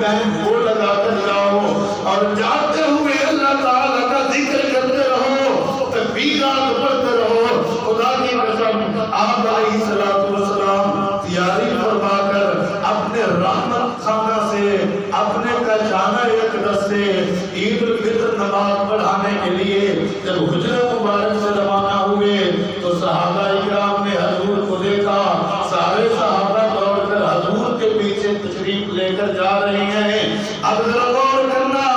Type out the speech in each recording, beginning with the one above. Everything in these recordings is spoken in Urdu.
والدین وہ لگا کر جاؤ اور جاتے ہوئے اللہ تعالیٰ کا ذکر کرتے رہو، تکبیرات پڑھتے رہو۔ خدا کی قسم آپ علیہ السلام تیاری فرما کر اپنے رحمت خانہ سے، اپنے کاشانہ اقدس سے عید الفطر نماز پڑھانے کے لیے جب حجرہ مبارک سے روانہ ہوئے تو صحابہ اکرام نے حضور کو دیکھا، سارے صحابہ دوڑ کر حضور کے پیچھے تشریف لے کر جا رہے ہیں۔ اب ذرا غور کرنا،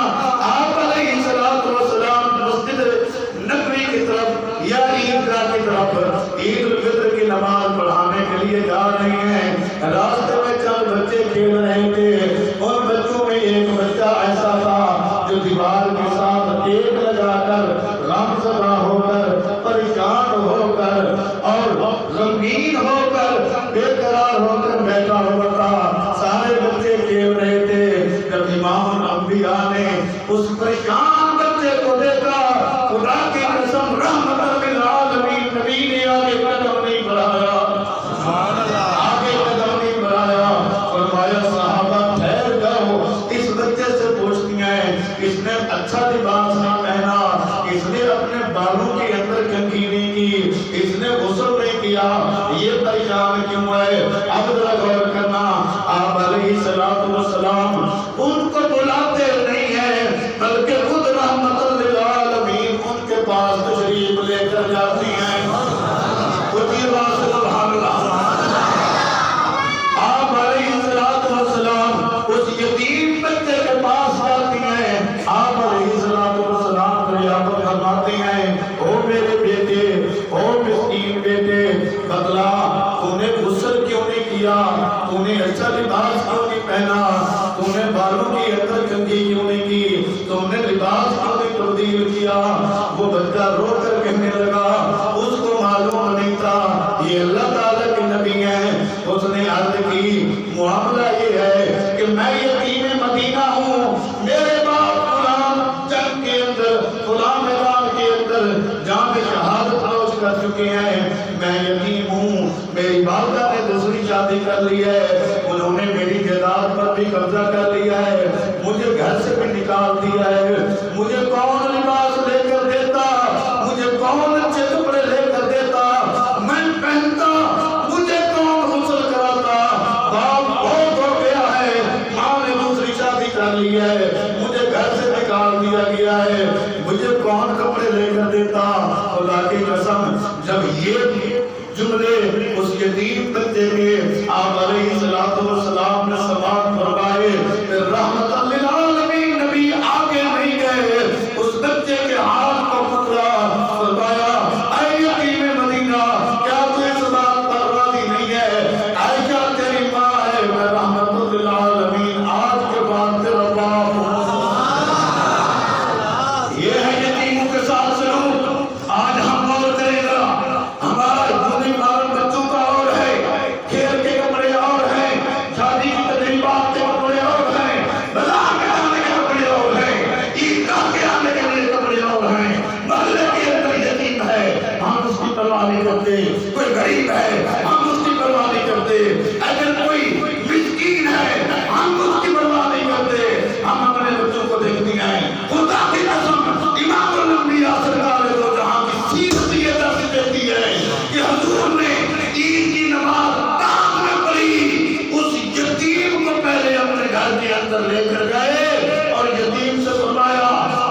آپ علیہ السلام مسجد نبوی کی طرف یا عیدگاہ کی طرف عید الفطر کی نماز پڑھانے کے لیے جا رہے ہیں۔ راستے میں چند بچے کھیل رہے تھے، ان بچوں میں ایک بچہ ایسا تھا جو دیوار کے ساتھ ٹیک لگا کر غم زدہ ہو کر، پریشان ہو کر اور غمگین ہو کر، بے قرار ہو کر بیٹھا ہوا تھا۔ سارے بچے کھیل رہے تھے، جب امام الانبیاء نے اس پریشان بچے کو دیکھا، خدا کی قسم رحمت للعالمین نبی نے آگے قدم نہیں بڑھایا، آگے قدم نہیں بڑھایا، فرمایا صحابہ ٹھہر جاؤ، اس بچے سے پوچھتی ہیں اس نے اچھا لباس نہ پہنا، اس نے اپنے بالوں کے اندر کنگھی نہیں کی، اس نے غسل نہیں کیا، یہ پریشان کیوں ہے؟ اب ذرا غور کرنا، آپ علیہ السلام ان کو بلاتے نہیں ہیں بلکہ خود رحمت للعالمین ان کے پاس تشریف لے کر جاتی ہیں۔ کچھ بات سبحان اللہ، آپ علیہ السلام اس یتیم بچے کے پاس جاتی ہیں، آپ علیہ السلام ریاضت فرماتی ہیں، او میرے بیٹے، او مسکین بیٹے، بدلا تو نے غسل کیوں نہیں کیا، تو نے اچھا لباس کیوں نہیں پہنا، تو نے بالوں کی اندر کنگھی کیوں نہیں کی، تو نے لباس کیوں نہیں تبدیل کیا؟ وہ بچہ رو کر کہنے لگا، اس کو معلوم نہیں تھا یہ اللہ تعالیٰ کے نبی ہیں۔ اس نے عرض کی معاملہ یہ ہے کہ میں یتیم مدینہ ہوں، میرے باپ فلاں جنگ کے اندر، فلاں میدان کے اندر جان شہادت نوش کر چکے ہیں، میں یتیم ہوں، میری والدہ نے دوسری شادی کر لی ہے، انہوں نے میری جائیداد پر بھی قبضہ کر لیا ہے، مجھے گھر سے بھی نکال دیا ہے، مجھے کون لباس لے کر دیتا، مجھے کون اچھے کپڑے لے کر دیتا، میں پہنتا، مجھے کون غسل کراتا، باپ بہت ہو گیا ہے، ماں نے دوسری شادی کر لی ہے، مجھے گھر سے نکال دیا گیا ہے، مجھے کون کپڑے لے کر دیتا۔ خدا کی قسم جب یہ جملے اس یتیم بچے کے آپ علیہ السلام نے سماعت فرمائے، رحمت للعالمین نبی آگے نہیں گئے، اس بچے کے ہاتھ کو پکڑا، فرمایا اے یتیم مدینہ، کیا تو اس بات پر راضی نہیں ہے؟ عائشہ تیری ماں ہے، میں رحمت للعالمین آج کے بعد تیرا باپ ہوں۔ یہ ہے یتیموں کے ساتھ سلوک۔ آج ہم اور کریں گا، ہمارا بچوں کا اور ہے، کھیل کے کپڑے اور ہیں، شادی کی تقریبات کے کپڑے اور ہیں، بازار میں جانے کے کپڑے اور ہیں، عیدگاہ کے آنے کے لیے کپڑے اور ہیں، محلے کے اندر یتیم ہے ہم اس کی پرواہ نہیں کرتے، کوئی غریب ہے ہم اس کی پرواہ نہیں کرتے، اگر کوئی مسکین ہے ہم اس کی پرواہ نہیں کرتے، ہم اپنے بچوں کو دیکھتی ہیں۔ خدا کی قسم امام الانبیاء سرکار دو جہاں کی سیرت یہ درس دیتی ہے کہ حضور نے عید کی نماز رات میں پڑھی، اس یتیم کو پہلے اپنے گھر کے اندر لے کر گئے اور یتیم سے فرمایا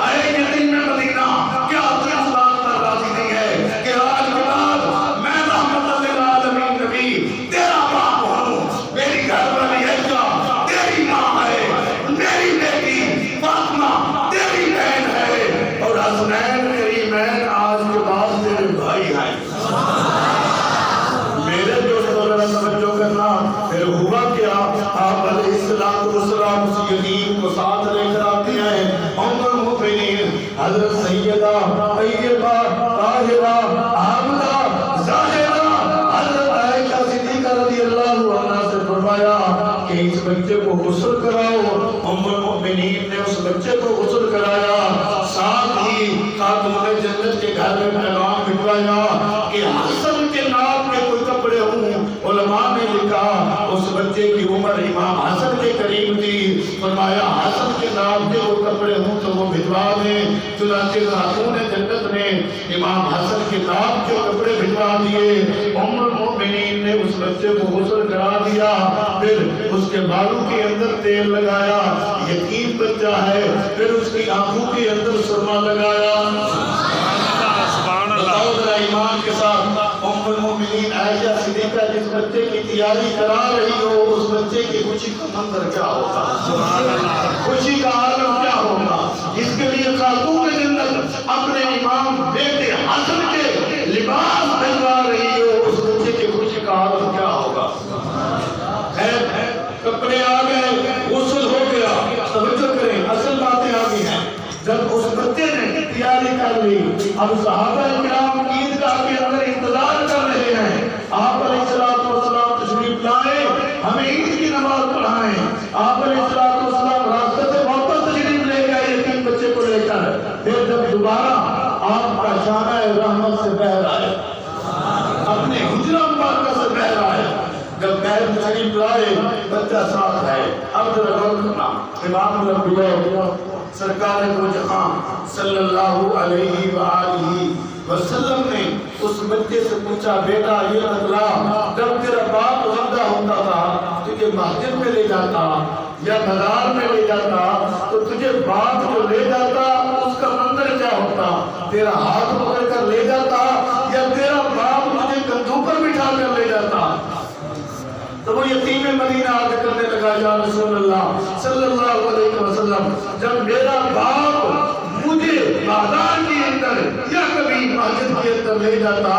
اے یتیم مدینہ، کیا تو اس بات پر راضی نہیں ہے کہ آج کے بعد میں رحمت للعالمین نبی تیرا باپ ہوں، میری گھر والی عائشہ تیری ماں ہے، میری بیٹی فاطمہ تیری بہن ہے، اور حسنین میری بہن آج کے بعد تیرے بھائی ہیں۔ میرے جو توجہ کرنا، پھر ہوا کیا، آپ علیہ السلام اس یتیم کو ساتھ لے کر آتے ہیں، ام المؤمنین حضرت سیدہ طیبہ طاہرہ عابدہ ظاہرہ حضرت عائشہ صدیقہ رضی اللہ عنہا سے فرمایا کہ اس بچے کو غسل کراؤ۔ ام المؤمنین نے اس بچے کو غسل کرایا، ساتھ ہی خاتون جنت کے گھر میں پیغام بھجوایا کہ حسن کے نام کے کوئی کپڑے ہوں، علماء نے لکھا اس بچے کی عمر امام حسن کے قریب تھی، فرمایا حسن کے نام کے وہ کپڑے ہوں تو وہ بھجوا دیں۔ چنانچہ خاتون جنت نے امام حسن کے نام کے کپڑے بھجوا دیے۔ ام المؤمنین نے اس بچے کو غسل کرا دیا، پھر اس کے بالوں کے اندر تیل لگایا، یتیم بچہ ہے، پھر اس کی آنکھوں کے اندر سرما لگایا۔ بتاؤ ذرا ایمان کے ساتھ، ام المؤمنین عائشہ صدیقہ جس بچے کی تیاری کرا رہی ہو، اس بچے کی خوشی کا منظر کیا ہوگا، خوشی کا عالم کیا ہوگا، جس کے لیے خاتون جنت اپنے امام بیٹے حسن کے لباس بھجوا رہی ہو، اس بچے کی خوشی کا عالم کیا ہوگا۔ خیر کپڑے آ گئے، غسل ہو گیا، توجہ کریں اصل باتیں آ گئی ہیں۔ جب اس بچے نے تیاری کر لی، اب صحابہ کرام عیدگاہ کے اندر انتظار کر رہے ہیں، آپ علیہ السلام تشریف لائے، ہمیں عید کی نماز پڑھائیں۔ آپ علیہ السلام راستے سے واپس تشریف لے گئے یتیم بچے کو لے کر، پھر جب دوبارہ آپ کا شانہ رحمت سے بہر آئے، اپنے حجرہ مبارکہ سے بہر آئے، جب بہر تشریف لائے بچہ ساتھ ہے۔ اب ذرا غور کرنا، امام الانبیاء سرکار دو جہاں صلی اللہ علیہ وآلہ وسلم نے اس بچے سے پوچھا، بیٹا یہ بتلا، جب تیرا باپ زندہ ہوتا تھا تجھے مسجد میں لے جاتا یا بازار میں لے جاتا تو تجھے باپ جو لے جاتا اس کا منظر کیا ہوتا؟ تیرا ہاتھ پکڑ کر لے جاتا یا تیرا باپ تجھے کندھوں پر بٹھا کر لے جاتا؟ تو وہ یتیم مدینہ آگے کرنے لگا، یا رسول اللہ صلی اللہ علیہ وسلم، جب میرا باپ مجھے بازار کے اندر یا کبھی مسجد کے اندر لے جاتا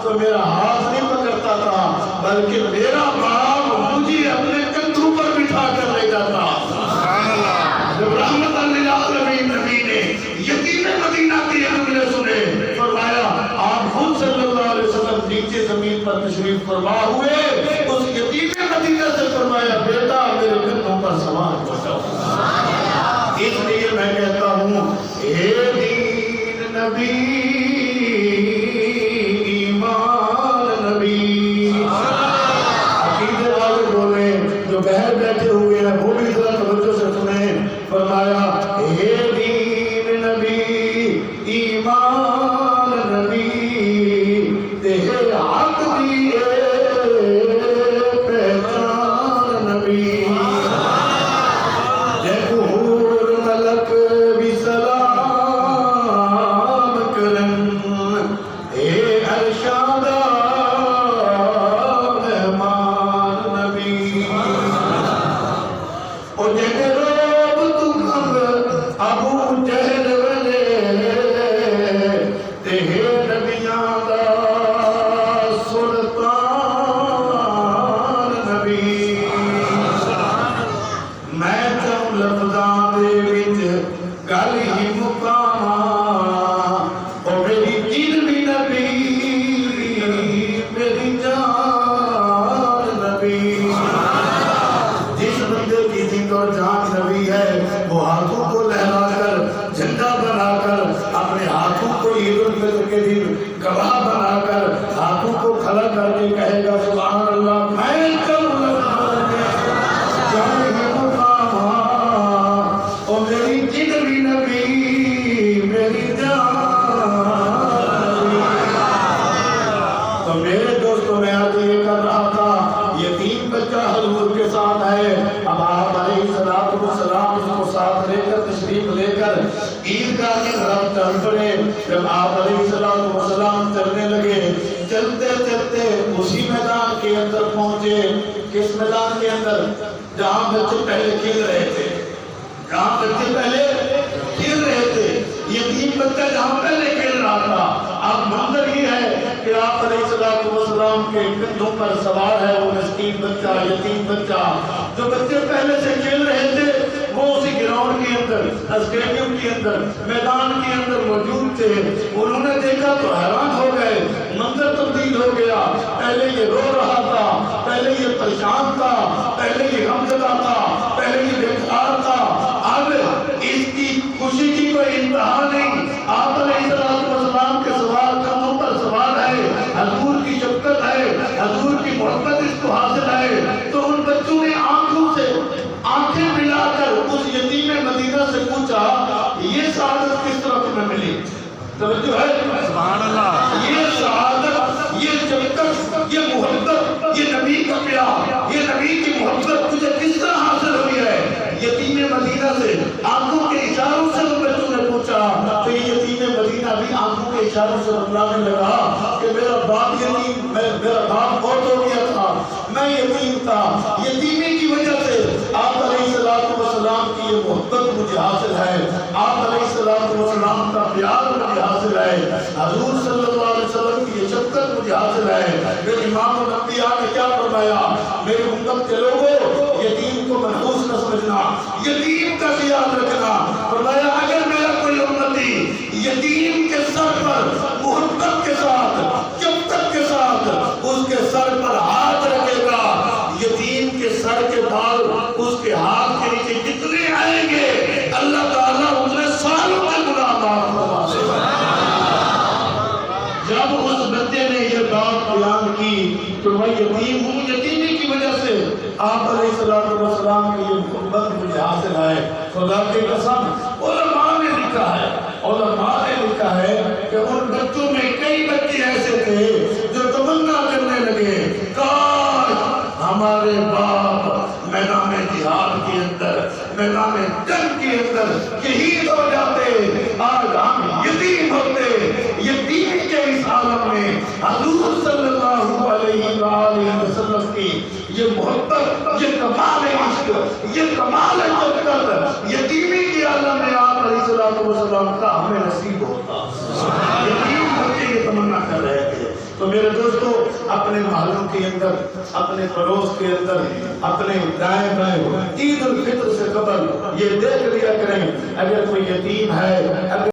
تو میرا ہاتھ نہیں پکڑتا تھا، بلکہ میرا باپ مجھے اپنے کندھوں پر بٹھا کر لے جاتا۔ جب رحمت للعالمین نبی نے یتیم مدینہ کے جملے سنے، فرمایا آپ خود صلی اللہ علیہ وسلم نیچے زمین پر تشریف فرما ہوئے، اس یتیم مدینہ سے فرمایا بیٹا میرے کندھوں پر سوار ہو جاؤ۔ اس لیے میں کہتا ہوں اے دین نبی ایمان نبی، عقیدے والے بولے جو باہر بیٹھے ہوئے ہیں وہ بھی ذرا توجہ سے سنیں، فرمایا اے دین نبی ایمان نبی، تیرے حق دیے پہچان نبی، گواہ بنا کر ہاتھوں کو کھڑا کر کے کہے گا سبحان اللہ، میں چلوں اور میری جن بھی نبی میری جان۔ تو میرے دوستوں میں آج یہ کر رہا تھا، یتیم بچہ حضور کے ساتھ ہے، اب آپ علیہ السلام اس کو ساتھ لے کر تشریف لے کر عیدگاہ کی طرف چل پڑے۔ جب آپ علیہ السلام چلنے لگے، چلتے چلتے اسی میدان کے اندر پہنچے۔ کس میدان کے اندر؟ جہاں بچے پہلے کھیل رہے تھے، جہاں بچے پہلے کھیل رہے تھے، یتیم بچہ جہاں پہلے کھیل رہا تھا۔ اب منظر یہ ہے کہ آپ علیہ السلام کے کندھوں پر سوار ہے وہ مسکین بچہ، یتیم بچہ۔ جو بچے پہلے سے کھیل رہے تھے وہ اسی گراؤنڈ کے اندر، اسٹیڈیم کے اندر، میدان کے اندر موجود تھے۔ انہوں نے دیکھا تو حیران ہو گئے، منظر تبدیل ہو گیا۔ پہلے یہ رو رہا تھا، پہلے یہ پریشان تھا، پہلے یہ غمزدہ تھا، پہلے یہ بیقرار تھا، اب اس کی خوشی کی کوئی انتہا نہیں۔ آپ علیہ السلام کے سوال کندھوں پر سوال ہے، حضور کی شفقت ہے، حضور کی محبت اس کو حاصل ہے، تو ان شادی سے بتلانے لگا کہ میرا باپ یتیم، میرا باپ بہت ہو گیا تھا، میں یتیم تھا، یتیمی کی وجہ سے آپ علیہ السلام کی یہ محبت مجھے حاصل ہے، آپ علیہ السلام کا پیار مجھے حاصل ہے، حضور صلی اللہ علیہ وسلم کی یہ شفقت مجھے حاصل ہے۔ پھر امام الانبیاء نے کیا فرمایا؟ میرے امت کے لوگوں، یتیم کو منحوس نہ سمجھنا، یتیم کا خیال رکھنا۔ فرمایا اگر میرا کوئی امتی یتیم کے سر پر محبت کے ساتھ، شفقت کے ساتھ اس کے سر پر ہاتھ رکھے گا، یتیم کے سر کے بال اس کے ہاتھ کے نیچے جتنے آئیں گے اللہ تعالیٰ اتنے سالوں کے گناہ معاف فرما دے گا۔ جب اس بندے نے یہ بات بیان کی تو میں یتیم ہوں، یتیمی کی وجہ سے آپ علیہ السلام کی یہ محبت مجھے حاصل ہے۔ خدا کی قسم، علماء نے لکھا ہے کہ ان بچوں میں کئی بچے ایسے تھے جو تمنا کرنے لگے، کاش ہمارے باپ میدان جہاد کے اندر، میدان جنگ کے اندر شہید ہو جاتے، آج ہم یتیم ہوتے۔ یتیمی کے اس عالم میں حضور صلی اللہ علیہ وآلہ وسلم کی یہ محبت، یہ کمال عشق، یہ کمال شفقت یتیمی کے عالم میں آپ علیہ السلام کا ہمیں نصیب ہوتا۔ یتیم بچے یہ تمنا کر رہے تھے۔ تو میرے دوستو، اپنے محلوں کے اندر، اپنے پڑوس کے اندر، اپنے دائیں بائیں عید الفطر سے قبل یہ دیکھ لیا کریں اگر کوئی یتیم ہے،